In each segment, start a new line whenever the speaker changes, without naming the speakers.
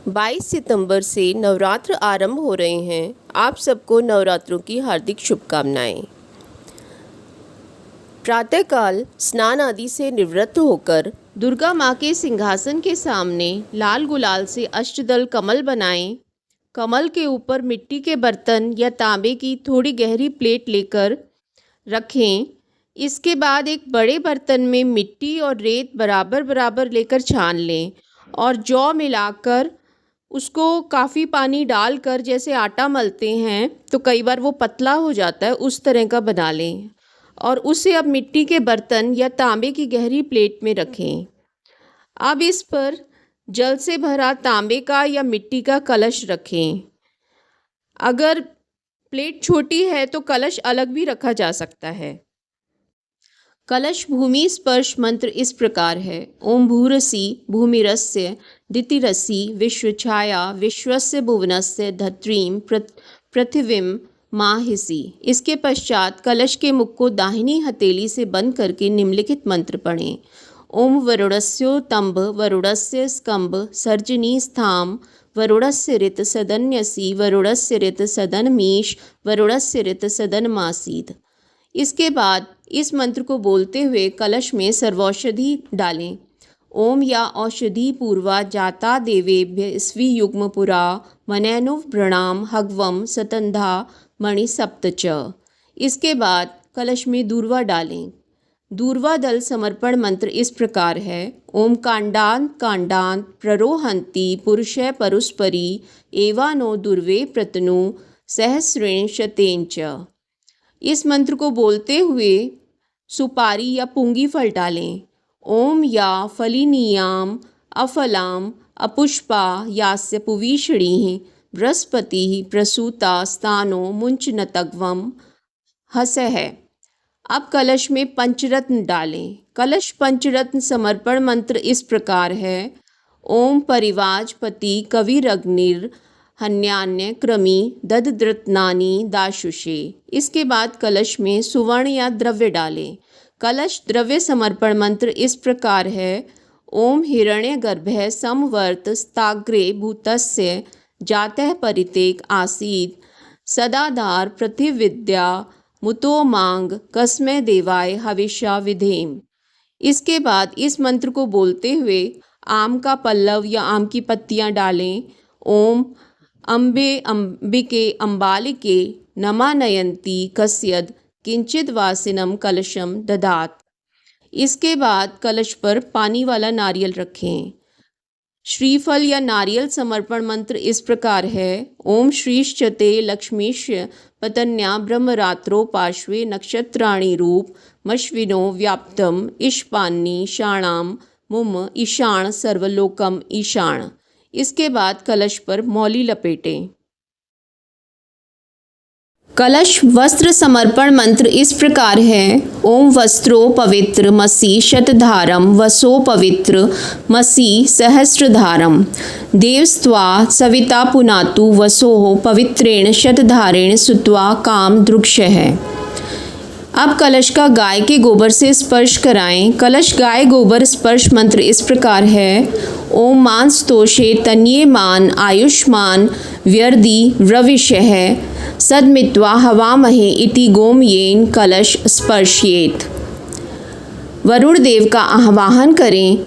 22 सितंबर से नवरात्र आरंभ हो रहे हैं। आप सबको नवरात्रों की हार्दिक शुभकामनाएं। प्रातःकाल स्नान आदि से निवृत्त होकर दुर्गा माँ के सिंहासन के सामने लाल गुलाल से अष्टदल कमल बनाएं। कमल के ऊपर मिट्टी के बर्तन या तांबे की थोड़ी गहरी प्लेट लेकर रखें। इसके बाद एक बड़े बर्तन में मिट्टी और रेत बराबर बराबर लेकर छान लें और जौ मिलाकर उसको काफ़ी पानी डालकर जैसे आटा मलते हैं तो कई बार वो पतला हो जाता है, उस तरह का बना लें और उसे अब मिट्टी के बर्तन या तांबे की गहरी प्लेट में रखें। अब इस पर जल से भरा तांबे का या मिट्टी का कलश रखें। अगर प्लेट छोटी है तो कलश अलग भी रखा जा सकता है। कलश भूमि स्पर्श मंत्र इस प्रकार है। ओम भूरसी भूमिरस्य दितिरसी विश्वछाया विश्वस्य भुवनस्य धत्रीं पृथिवीं माहिसी। इसके पश्चात कलश के मुख को दाहिनी हथेली से बंद करके निम्नलिखित मंत्र पढ़ें। ओम वरुणस्योतंब वरुणस्य स्कंभ सर्जनी स्थाम वरुणस्य ऋत सदन्यसी वरुणस्य ऋत सदनमीश वरुणस्य ऋत सदनमासीद। इसके बाद इस मंत्र को बोलते हुए कलश में सर्वौषधि डालें। ओम या औषधि पूर्वा जाता देवेभ्य स्वीयुग्म पुरा मनैनुव्रणाम हग्वम सतंधा मणि सप्तच। इसके बाद कलश में दूर्वा डालें। दूर्वा दल समर्पण मंत्र इस प्रकार है। ओम कांडांत कांडांत प्ररोहंती पुरुषै परुस्परी एवानो दुर्वे प्रतनु सहस्रेण शतेंच। इस मंत्र को बोलते हुए सुपारी या पुंगी फल डालें। ओम या फलिनीयाम अफलाम अपुष्पा यास्य पुवीषणीः बृहस्पतिः प्रसूता स्थानो मुंचनतग्वम हसः। अब कलश में पंचरत्न डालें। कलश पंचरत्न समर्पण मंत्र इस प्रकार है। ओम परिवाजपति कविरग्निर हन्यान्य क्रमी ददद्रत्नानि दाशुषे। इसके बाद कलश में सुवर्ण या द्रव्य डालें। कलश द्रव्य समर्पण मंत्र इस प्रकार है। ओम हिरण्यगर्भः समवर्त स्ताग्रे भूतस्य जातः परितेक आसीद सदाधार पृथिविद्या मुतो मांग कस्मै देवाय हविषा विधेम। इसके बाद इस मंत्र को बोलते हुए आम का पल्लव या आम की पत्तियां डालें। ओम अम्बे अम्बिके अम्बालिके नमानयन्ती कस्यद किंचित वासिनम कलशम ददात। इसके बाद कलश पर पानी वाला नारियल रखें। श्रीफल या नारियल समर्पण मंत्र इस प्रकार है। ओम श्रीश्चते लक्ष्मीश्य पतन्या ब्रह्मरात्रो पार्श्वे नक्षत्राणि रूप मश्विनो व्याप्तम ईशपान्नी शाणाम मुम ईशान सर्वलोकम ईशान। इसके बाद कलश पर मौली लपेटें। कलश वस्त्र समर्पण मंत्र इस प्रकार है। ओम वस्त्रो पवित्र मसी शतधारम वसो पवित्र मसी सहस्रधारम देवस्त्वा सविता पुनातु वसोः पवित्रेण शतधारेण सुत्वा काम दृक्षः। अब कलश का गाय के गोबर से स्पर्श कराएं। कलश गाय गोबर स्पर्श मंत्र इस प्रकार है। ओम मांस्तोषे तन्येमान आयुष्मान व्यर्दी रविशः सदमित्वा हवामहे इति गोमयेन कलश स्पर्शयेत्। वरुण देव का आह्वान करें।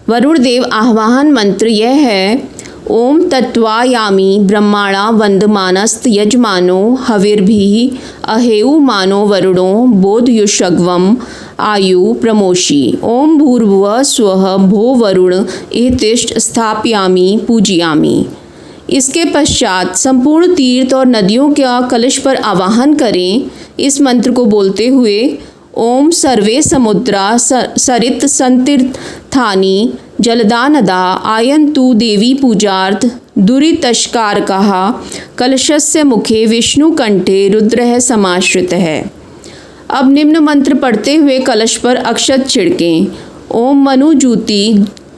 वरुण देव आह्वान मंत्र यह है। ओम तत्वायामी ब्रह्माणा वंदमानस्त यजमानो हविर्भिः अहेउमानो वरुणो बोधयुषग्वम आयु प्रमोषि। ओम भूर्भुवः स्वः भो वरुण इतिष्ठ स्थापयामि पूजयामि। इसके पश्चात संपूर्ण तीर्थ और नदियों का कलश पर आवाहन करें। इस मंत्र को बोलते हुए ओम सर्वे समुद्रा सरित संतीर्थानि जलदानदा आयन्तु देवी पूजार्थ दुरितष्कारकः कलशस्य मुखे विष्णुकंठे रुद्रः समाश्रितः। अब निम्न मंत्र पढ़ते हुए कलश पर अक्षत छिड़कें। ओम मनुजूति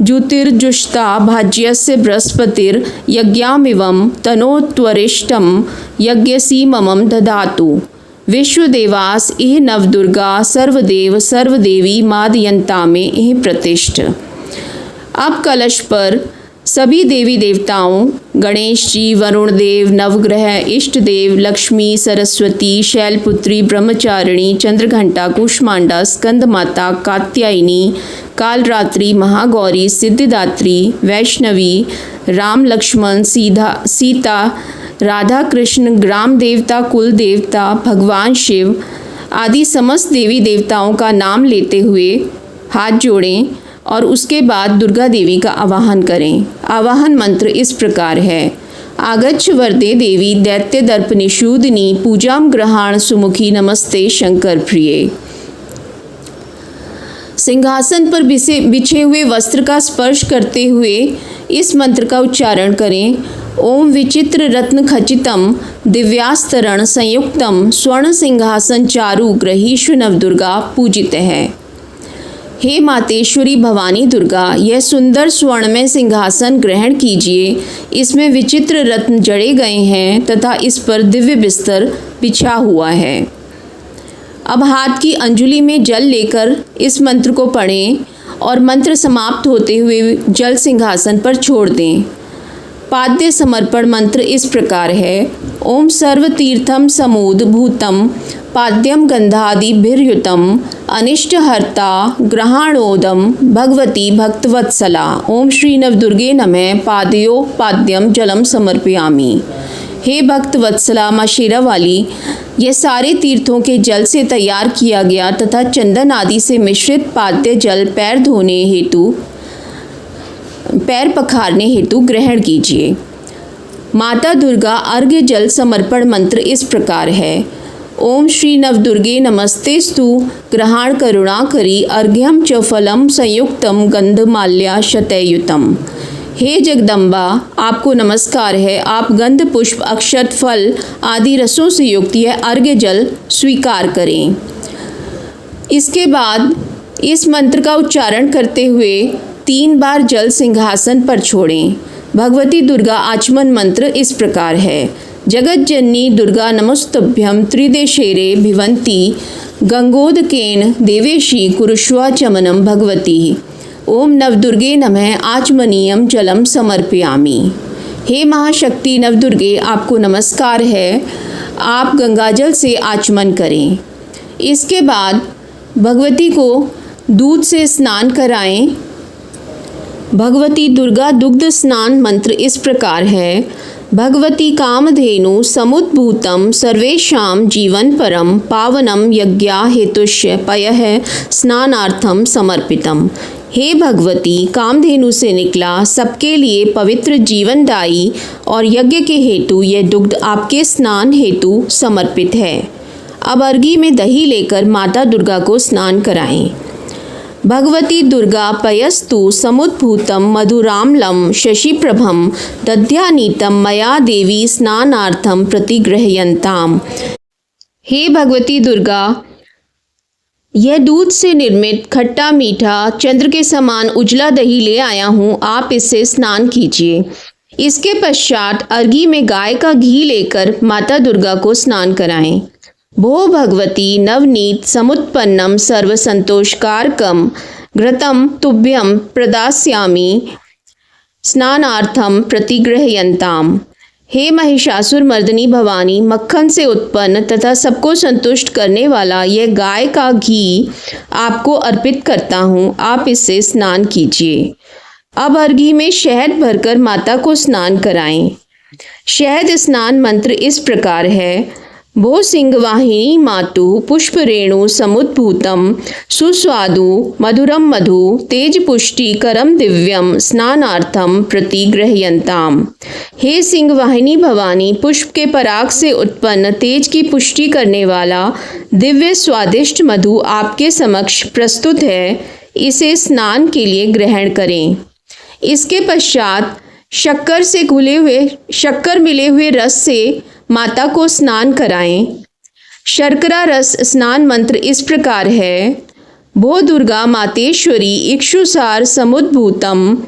ज्योतिर्जुष्टा भाज्यस्य बृहस्पतिर यज्ञामिवं तनोत्वरिष्टं यज्ञसीममं दधातु। विश्वदेवास इह नवदुर्गा सर्वदेव सर्वदेवी मादयन्ता में इह प्रतिष्ठ। अब कलश पर सभी देवी देवताओं गणेश जी, वरुण देव, नवग्रह, इष्ट देव, लक्ष्मी, सरस्वती, शैलपुत्री, ब्रह्मचारिणी, चंद्रघंटा, कुष्मांडा, स्कंद माता, कात्यायनी, कालरात्रि, महागौरी, सिद्धिदात्री, वैष्णवी, राम लक्ष्मण, सीता, राधा कृष्ण, ग्राम देवता, कुल देवता, भगवान शिव आदि समस्त देवी देवताओं का नाम लेते हुए हाथ जोड़ें और उसके बाद दुर्गा देवी का आवाहन करें। आवाहन मंत्र इस प्रकार है। आगच्छ वरदे देवी दैत्य दर्प निषूदिनी पूजाम ग्रहाण सुमुखी नमस्ते शंकर प्रिये। सिंहासन पर बिछे हुए वस्त्र का स्पर्श करते हुए इस मंत्र का उच्चारण करें। ओम विचित्र रत्न खचितम दिव्यास्तरण संयुक्तम स्वर्ण सिंहासन चारु ग्रहीष्व नवदुर्गा पूजित है। हे मातेश्वरी भवानी दुर्गा, यह सुंदर स्वर्णमय सिंहासन ग्रहण कीजिए। इसमें विचित्र रत्न जड़े गए हैं तथा इस पर दिव्य बिस्तर बिछा हुआ है। अब हाथ की अंजुलि में जल लेकर इस मंत्र को पढ़ें और मंत्र समाप्त होते हुए जल सिंहासन पर छोड़ दें। पाद्य समर्पण मंत्र इस प्रकार है। ओम सर्व तीर्थम समूद भूतम पाद्यम गंधादिभिर्युतम अनिष्टहर्ता ग्रहाणोदम भगवती भक्तवत्सला। ओम श्री नवदुर्गे नमः। पादयो पाद्यम जलम समर्पयामि। हे भक्तवत्सला माँ शेरा वाली, यह सारे तीर्थों के जल से तैयार किया गया तथा चंदन आदि से मिश्रित पाद्य जल पैर पखारने हेतु ग्रहण कीजिए। माता दुर्गा अर्घ्य जल समर्पण मंत्र इस प्रकार है। ओम श्री नवदुर्गे नमस्तेस्तु ग्रहाण करुणा करी अर्घ्यम च फलम संयुक्तम गंधमाल्या शतयुतम। हे जगदम्बा, आपको नमस्कार है। आप गंध पुष्प अक्षत फल आदि रसों से युक्त यह अर्घ्य जल स्वीकार करें। इसके बाद इस मंत्र का उच्चारण करते हुए 3 बार जल सिंहासन पर छोड़ें। भगवती दुर्गा आचमन मंत्र इस प्रकार है। जगत जननी दुर्गा नमस्तभ्यम त्रिदेशेरे भिवंती गंगोदकेन देवेशी कुरुष्वा चमनम भगवती। ओम नवदुर्गे नमः। आचमनीयम जलम समर्पयामि। हे महाशक्ति नवदुर्गे, आपको नमस्कार है। आप गंगाजल से आचमन करें। इसके बाद भगवती को दूध से स्नान कराएं। भगवती दुर्गा दुग्ध स्नान मंत्र इस प्रकार है। भगवती कामधेनु समुद्भूतम सर्वेषां जीवन परम पावनम यज्ञा हेतुष्य पयः स्नानार्थम समर्पितम। हे भगवती, कामधेनु से निकला सबके लिए पवित्र जीवनदायी और यज्ञ के हेतु यह दुग्ध आपके स्नान हेतु समर्पित है। अब अर्घी में दही लेकर माता दुर्गा को स्नान कराएं। भगवती दुर्गा पयस्तु समुद्भूतम मधुराम्लं शशिप्रभम दध्यानीतम मया देवी स्नानार्थम प्रतिगृह्यन्ताम। हे भगवती दुर्गा, यह दूध से निर्मित खट्टा मीठा चंद्र के समान उजला दही ले आया हूँ, आप इससे स्नान कीजिए। इसके पश्चात अर्घी में गाय का घी लेकर माता दुर्गा को स्नान कराएं। भो भगवती नवनीत समुत्पन्नम सर्वसंतोषकारकम घृतम तुभ्यम प्रदास्यामि स्नानार्थम प्रतिगृह्यन्ताम। हे महिषासुर मर्दनी भवानी, मक्खन से उत्पन्न तथा सबको संतुष्ट करने वाला यह गाय का घी आपको अर्पित करता हूँ, आप इससे स्नान कीजिए। अब अर्घी में शहद भरकर माता को स्नान कराएं। शहद स्नान मंत्र इस प्रकार है। भो सिंहवाहिनी मातु पुष्प रेणु समुद्भूतम सुस्वादु मधुरम मधु तेज पुष्टि करम दिव्यम स्नानार्थम प्रतिगृह्यन्ताम। हे सिंहवाहिनी भवानी, पुष्प के पराग से उत्पन्न तेज की पुष्टि करने वाला दिव्य स्वादिष्ट मधु आपके समक्ष प्रस्तुत है, इसे स्नान के लिए ग्रहण करें। इसके पश्चात शक्कर मिले हुए रस से माता को स्नान कराएं। शर्करा रस स्नान मंत्र इस प्रकार है। भो दुर्गा मातेश्वरी इक्षुसार समुद्भूतम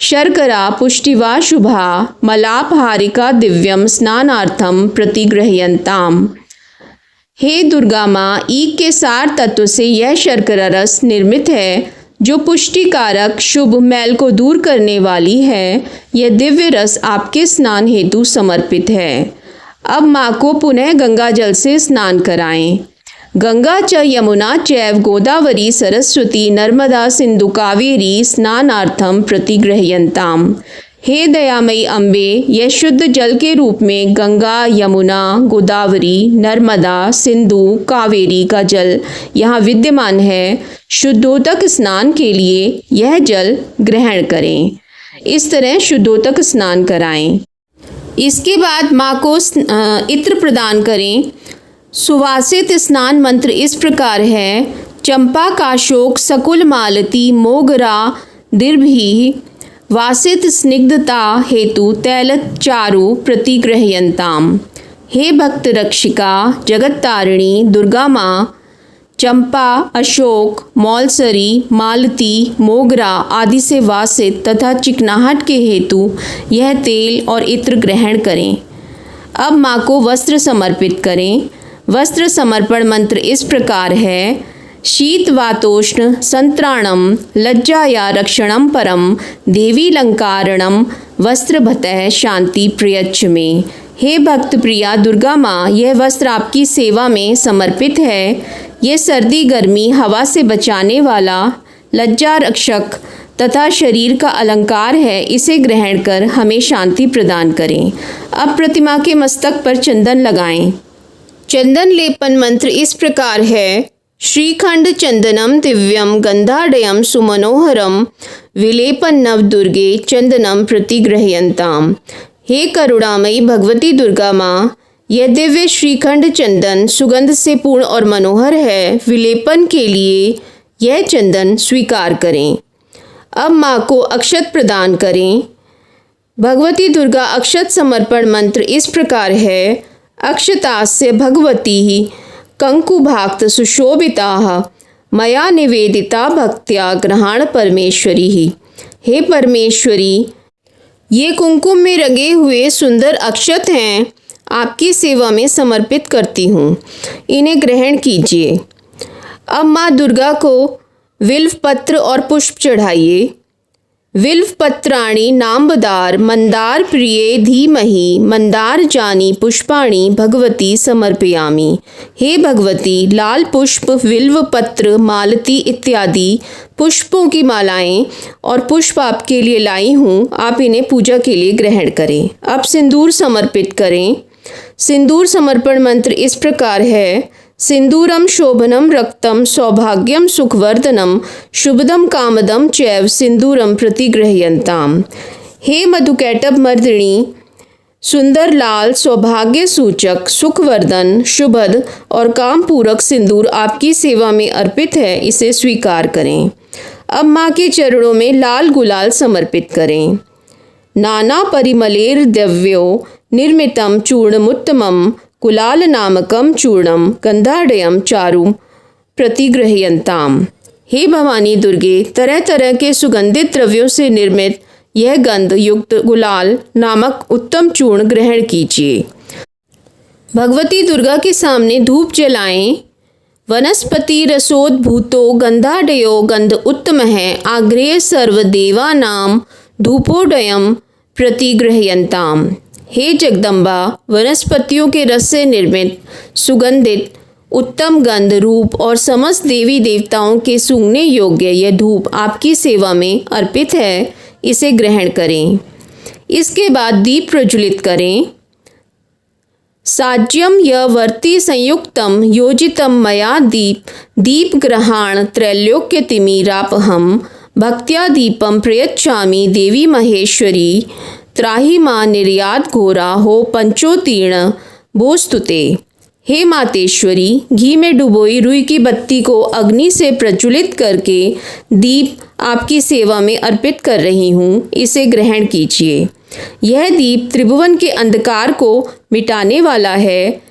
शर्करा पुष्टिवा शुभा मलापहारिका दिव्यम स्नानार्थम प्रतिगृह्यन्ताम। हे दुर्गा माँ, ईख के सार तत्व से यह शर्करा रस निर्मित है जो पुष्टिकारक शुभ मैल को दूर करने वाली है। यह दिव्य रस आपके स्नान हेतु समर्पित है। अब माँ को पुनः गंगा जल से स्नान कराएं। गंगा च यमुना चैव गोदावरी सरस्वती नर्मदा सिंधु कावेरी स्नानार्थम प्रतिगृह्यन्ताम। हे दयामयी अम्बे, यह शुद्ध जल के रूप में गंगा, यमुना, गोदावरी, नर्मदा, सिंधु, कावेरी का जल यहाँ विद्यमान है। शुद्धोदक स्नान के लिए यह जल ग्रहण करें। इस तरह शुद्धोदक स्नान कराएं। इसके बाद माँ को इत्र प्रदान करें। सुवासित स्नान मंत्र इस प्रकार है। चंपा काशोक सकुल मालती मोगरा दीर्घी वासित स्निग्धता हेतु तैल चारु प्रतिगृह्यन्ताम। हे भक्त रक्षिका जगत्तारिणी दुर्गा माँ, चंपा, अशोक, मौलसरी, मालती, मोगरा आदि से वासित तथा चिकनाहट के हेतु यह तेल और इत्र ग्रहण करें। अब माँ को वस्त्र समर्पित करें। वस्त्र समर्पण मंत्र इस प्रकार है। शीत वातोष्ण संत्राणम लज्जाया रक्षणम परम देवी लंकारणम वस्त्रभतः शांति प्रियच्छ में। हे भक्त प्रिया दुर्गा माँ, यह वस्त्र आपकी सेवा में समर्पित है। ये सर्दी गर्मी हवा से बचाने वाला लज्जा रक्षक तथा शरीर का अलंकार है। इसे ग्रहण कर हमें शांति प्रदान करें। अब प्रतिमा के मस्तक पर चंदन लगाएं। चंदन लेपन मंत्र इस प्रकार है। श्रीखंड चंदनम दिव्यम गंधाडयम सुमनोहरम विलेपन नव दुर्गे चंदनम प्रतिगृह्यन्ताम। हे करुणामयी भगवती दुर्गा माँ, यह दिव्य श्रीखंड चंदन सुगंध से पूर्ण और मनोहर है। विलेपन के लिए यह चंदन स्वीकार करें। अब माँ को अक्षत प्रदान करें। भगवती दुर्गा अक्षत समर्पण मंत्र इस प्रकार है। अक्षतास्य भगवती कंकुभाक्त सुशोभिता मया निवेदिता भक्त्या ग्रहण परमेश्वरी ही। हे परमेश्वरी, ये कुंकुम में रंगे हुए सुंदर अक्षत हैं। आपकी सेवा में समर्पित करती हूँ, इन्हें ग्रहण कीजिए। अब माँ दुर्गा को विल्व पत्र और पुष्प चढ़ाइए। विल्व पत्राणि नाम्बदार मंदार प्रिये धीमहि मंदार जानी पुष्पाणि भगवती समर्पयामि। हे भगवती, लाल पुष्प, विल्व पत्र, मालती इत्यादि पुष्पों की मालाएं और पुष्प आपके लिए लाई हूँ। आप इन्हें पूजा के लिए ग्रहण करें। अब सिंदूर समर्पित करें। सिंदूर समर्पण मंत्र इस प्रकार है। सिंदूरम शोभनम रक्तम सौभाग्यम सुखवर्धनम शुभदम कामदम चैव सिंदूरम प्रतिगृह्यन्ताम। हे मधुकैटभ मर्दिनी, सुंदर लाल सौभाग्य सूचक सुखवर्धन शुभद और काम पूरक सिंदूर आपकी सेवा में अर्पित है। इसे स्वीकार करें। अब माँ के चरणों में लाल गुलाल समर्पित करें। नाना परिमलेर दिव्यो निर्मितम चूर्णमुत्तमम कुलाल नामकम चूर्णम गंधाडयम चारु प्रतिगृह्यन्ताम। हे भवानी दुर्गे, तरह तरह के सुगंधित द्रव्यों से निर्मित यह गंध युक्त गुलाल नामक उत्तम चूर्ण ग्रहण कीजिए। भगवती दुर्गा के सामने धूप जलाएं। वनस्पति रसोद्भूतो गंधाडयो गंध उत्तम है आग्रेय सर्वदेवानाम धूपोडयम प्रतिगृह्यन्ताम। हे जगदम्बा, वनस्पतियों के रस से निर्मित सुगंधित उत्तम गंध रूप और समस्त देवी देवताओं के सूंघने योग्य यह धूप आपकी सेवा में अर्पित है। इसे ग्रहण करें। इसके बाद दीप प्रज्वलित करें। साज्यम य वर्ति संयुक्तम योजितम मया दीप ग्रहाण त्रैलोक्य तिमिरापहम भक्त्या दीपम प्रयच्छामि देवी महेश्वरी त्राहि माँ निर्यात घोरा हो पंचोतीर्ण भोस्तुते। हे मातेश्वरी, घी में डुबोई रुई की बत्ती को अग्नि से प्रज्वलित करके दीप आपकी सेवा में अर्पित कर रही हूँ। इसे ग्रहण कीजिए। यह दीप त्रिभुवन के अंधकार को मिटाने वाला है।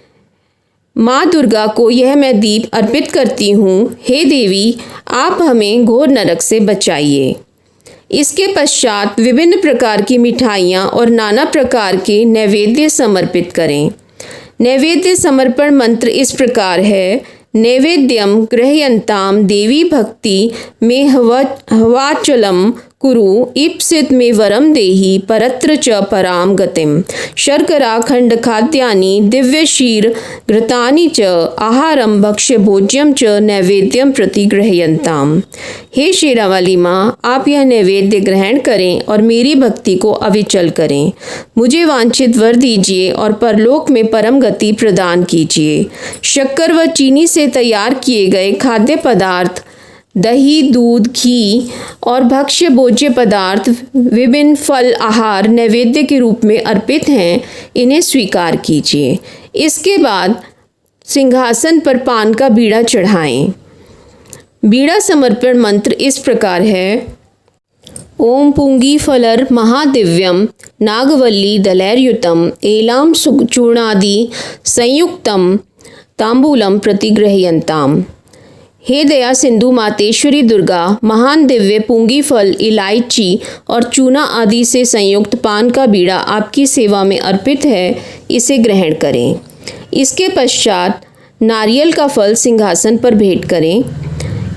माँ दुर्गा को यह मैं दीप अर्पित करती हूँ। हे देवी, आप हमें घोर नरक से बचाइए। इसके पश्चात विभिन्न प्रकार की मिठाइयाँ और नाना प्रकार के नैवेद्य समर्पित करें। नैवेद्य समर्पण मंत्र इस प्रकार है। नैवेद्यं गृह्यन्तां देवी भक्ति मे हवाचलं कुरु ईप्सित मे वरम देहि परत्र च पराम गतिम। शर्करा खंड खाद्यानि दिव्य क्षीर घृतानि च आहारम भक्ष्य भोज्यम च नैवेद्यम प्रति गृह्यन्ताम। हे शेरावाली माँ, आप यह नैवेद्य ग्रहण करें और मेरी भक्ति को अविचल करें। मुझे वांछित वर दीजिए और परलोक में परम गति प्रदान कीजिए। शक्कर व चीनी से तैयार किए गए खाद्य पदार्थ, दही, दूध, घी और भक्ष्य भोज्य पदार्थ, विभिन्न फल आहार नैवेद्य के रूप में अर्पित हैं, इन्हें स्वीकार कीजिए। इसके बाद सिंहासन पर पान का बीड़ा चढ़ाएं। बीड़ा समर्पण मंत्र इस प्रकार है: ओम पुंगी फलर महादिव्यम नागवल्ली दलैर्युतम एलाम चूर्णादि संयुक्तम तांबूलम प्रतिगृह्यन्ताम। हे दया सिंधु मातेश्वरी दुर्गा, महान दिव्य पुंगी फल, इलायची और चूना आदि से संयुक्त पान का बीड़ा आपकी सेवा में अर्पित है, इसे ग्रहण करें। इसके पश्चात नारियल का फल सिंहासन पर भेंट करें।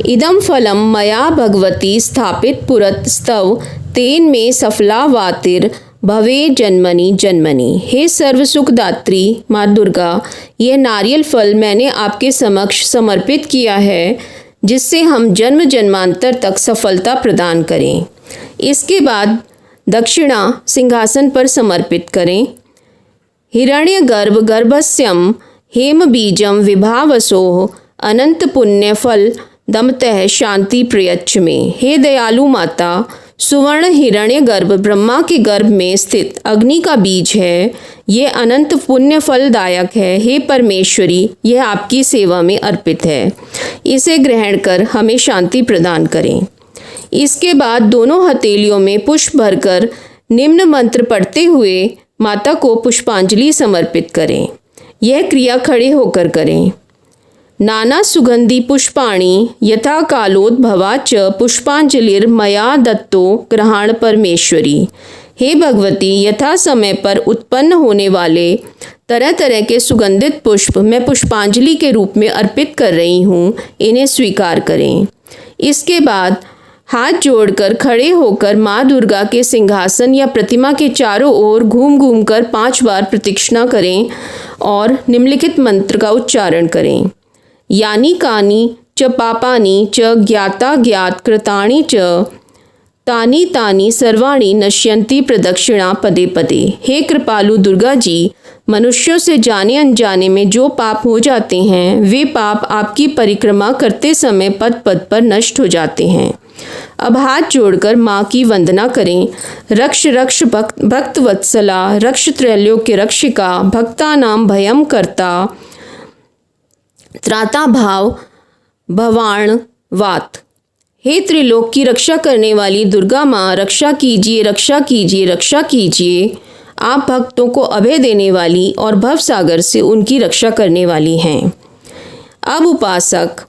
इदम फलम मया भगवती स्थापित पुरत स्तव तेन में सफला वातिर भवे जन्मनि जन्मनि। हे सर्व सुखदात्री माँ दुर्गा, यह नारियल फल मैंने आपके समक्ष समर्पित किया है, जिससे हम जन्म जन्मांतर तक सफलता प्रदान करें। इसके बाद दक्षिणा सिंहासन पर समर्पित करें। हिरण्यगर्भ गर्भस्यम हेम बीजम विभावसोः अनंत पुण्य फल दमतः शांति प्रयच्छ में। हे दयालु माता, सुवर्ण हिरण्यगर्भ ब्रह्मा के गर्भ में स्थित अग्नि का बीज है, ये अनंत पुण्य फलदायक है। हे परमेश्वरी, यह आपकी सेवा में अर्पित है, इसे ग्रहण कर हमें शांति प्रदान करें। इसके बाद दोनों हथेलियों में पुष्प भरकर निम्न मंत्र पढ़ते हुए माता को पुष्पांजलि समर्पित करें। यह क्रिया खड़े होकर करें। नाना सुगंधि पुष्पाणि यथा कालोद्भवा च पुष्पांजलिर्मया दत्तो ग्रहण परमेश्वरी। हे भगवती, यथा समय पर उत्पन्न होने वाले तरह तरह के सुगंधित पुष्प मैं पुष्पांजलि के रूप में अर्पित कर रही हूँ, इन्हें स्वीकार करें। इसके बाद हाथ जोड़कर खड़े होकर माँ दुर्गा के सिंहासन या प्रतिमा के चारों ओर घूम घूम कर 5 बार प्रदक्षिणा करें और निम्नलिखित मंत्र का उच्चारण करें: यानी कानी च पापानि च ज्ञाता ज्ञात कृतानि च तानि तानि सर्वाणि नश्यन्ति प्रदक्षिणा पदे पदे। हे कृपालु दुर्गा जी, मनुष्यों से जाने अनजाने में जो पाप हो जाते हैं, वे पाप आपकी परिक्रमा करते समय पद पद पर नष्ट हो जाते हैं। अब हाथ जोड़कर माँ की वंदना करें। रक्ष रक्ष भक्त वत्सला, रक्ष त्रैलोक्य रक्षिका, भक्तानां भयं कर्ता, त्राता भाव भवाण वात। हे त्रिलोक की रक्षा करने वाली दुर्गा माँ, रक्षा कीजिए, रक्षा कीजिए, रक्षा कीजिए। आप भक्तों को अभय देने वाली और भवसागर से उनकी रक्षा करने वाली हैं। अब उपासक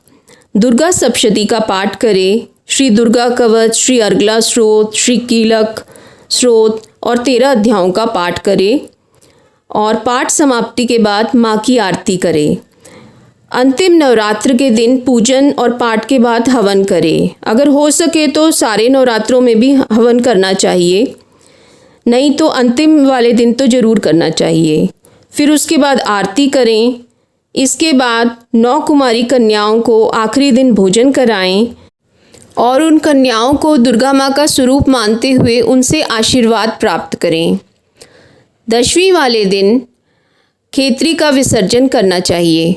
दुर्गा सप्तशती का पाठ करे। श्री दुर्गा कवच, श्री अर्गला स्रोत, श्री कीलक स्रोत और 13 अध्यायों का पाठ करे और पाठ समाप्ति के बाद माँ की आरती करे। अंतिम नवरात्र के दिन पूजन और पाठ के बाद हवन करें। अगर हो सके तो सारे नवरात्रों में भी हवन करना चाहिए, नहीं तो अंतिम वाले दिन तो ज़रूर करना चाहिए। फिर उसके बाद आरती करें। इसके बाद 9 कुमारी कन्याओं को आखिरी दिन भोजन कराएं और उन कन्याओं को दुर्गा माँ का स्वरूप मानते हुए उनसे आशीर्वाद प्राप्त करें। 10वीं वाले दिन खेतरी का विसर्जन करना चाहिए।